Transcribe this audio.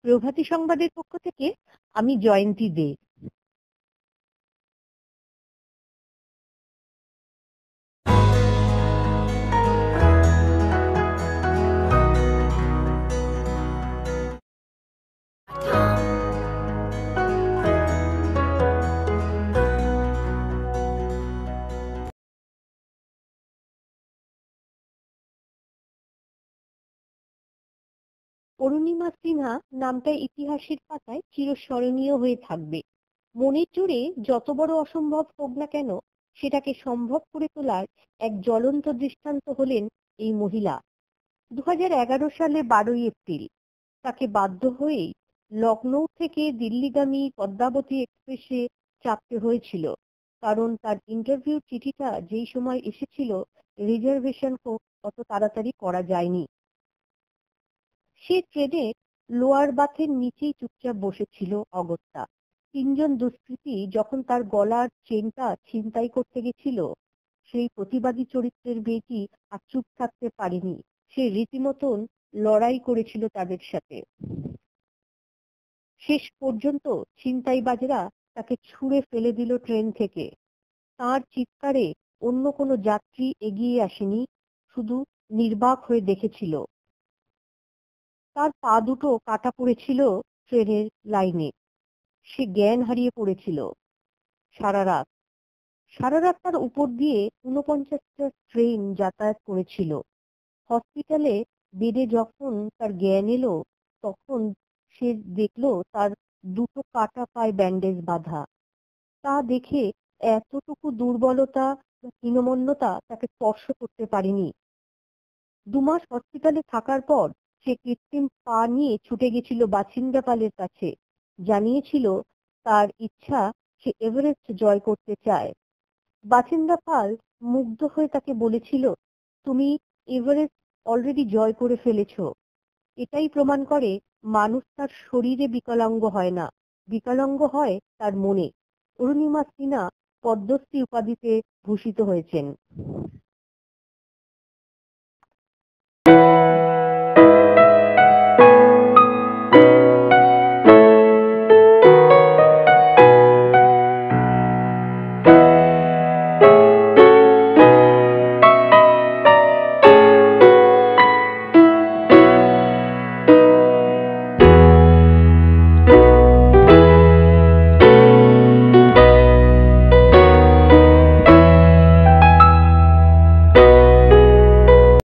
প্রভাতী সংবাদের পক্ষ থেকে আমি জয়ন্তী দে। অরুণিমা সিনহা নামটা ইতিহাসের পাতায় চিরস্মরণীয় হয়ে থাকবে। মনের জোরে যত বড় অসম্ভব হোক না কেন, সেটাকে সম্ভব করে তোলার এক জ্বলন্ত দৃষ্টান্ত হলেন এই মহিলা। 2011 সালে 12ই এপ্রিল তাকে বাধ্য হয়েই লখনৌ থেকে দিল্লিগামী পদ্মাবতী এক্সপ্রেসে চাপতে হয়েছিল, কারণ তার ইন্টারভিউ চিঠিটা যেই সময় এসেছিল রিজার্ভেশন অত তাড়াতাড়ি করা যায়নি। সে ট্রেনে লোয়ার বাথের নিচেই চুপচাপ বসেছিল অগত্যা। তিনজন দুষ্কৃতী যখন তার গলার চেনটা ছিনতাই করতে গেছিল, সেই প্রতিবাদী চরিত্রের মেয়েটি আর চুপ থাকতে পারেনি। সে রীতিমতন লড়াই করেছিল তাদের সাথে। শেষ পর্যন্ত ছিনতাইবাজরা তাকে ছুঁড়ে ফেলে দিল ট্রেন থেকে। তার চিৎকারে অন্য কোনো যাত্রী এগিয়ে আসেনি, শুধু নির্বাক হয়ে দেখেছিল। তার পা দুটো কাটা পড়েছিল ট্রেনের লাইনে। সে জ্ঞান হারিয়ে পড়েছিল। সারা রাত তার উপর দিয়ে 49টা ট্রেন যাতায়াত করেছিল। হসপিটালে বেডে যখন তার জ্ঞান এলো, তখন সে দেখলো তার দুটো কাটা পায়ে ব্যান্ডেজ বাঁধা। তা দেখে এতটুকু দুর্বলতা, হীনমন্যতা তাকে স্পর্শ করতে পারেনি। 2 মাস হসপিটালে থাকার পর সে কৃত্রিম পা নিয়ে ছুটে গেছিল বাছিন্দা পালের কাছে। জানিয়েছিল তার ইচ্ছা সে এভারেস্ট জয় করতে চায়। বাছিন্দা পাল মুগ্ধ হয়ে তাকে বলেছিল, তুমি এভারেস্ট অলরেডি জয় করে ফেলেছো। এটাই প্রমাণ করে মানুষ তার শরীরে বিকলাঙ্গ হয় না, বিকলাঙ্গ হয় তার মনে। অরুণিমা সিনহা পদ্মশ্রী উপাধিতে ভূষিত হয়েছেন।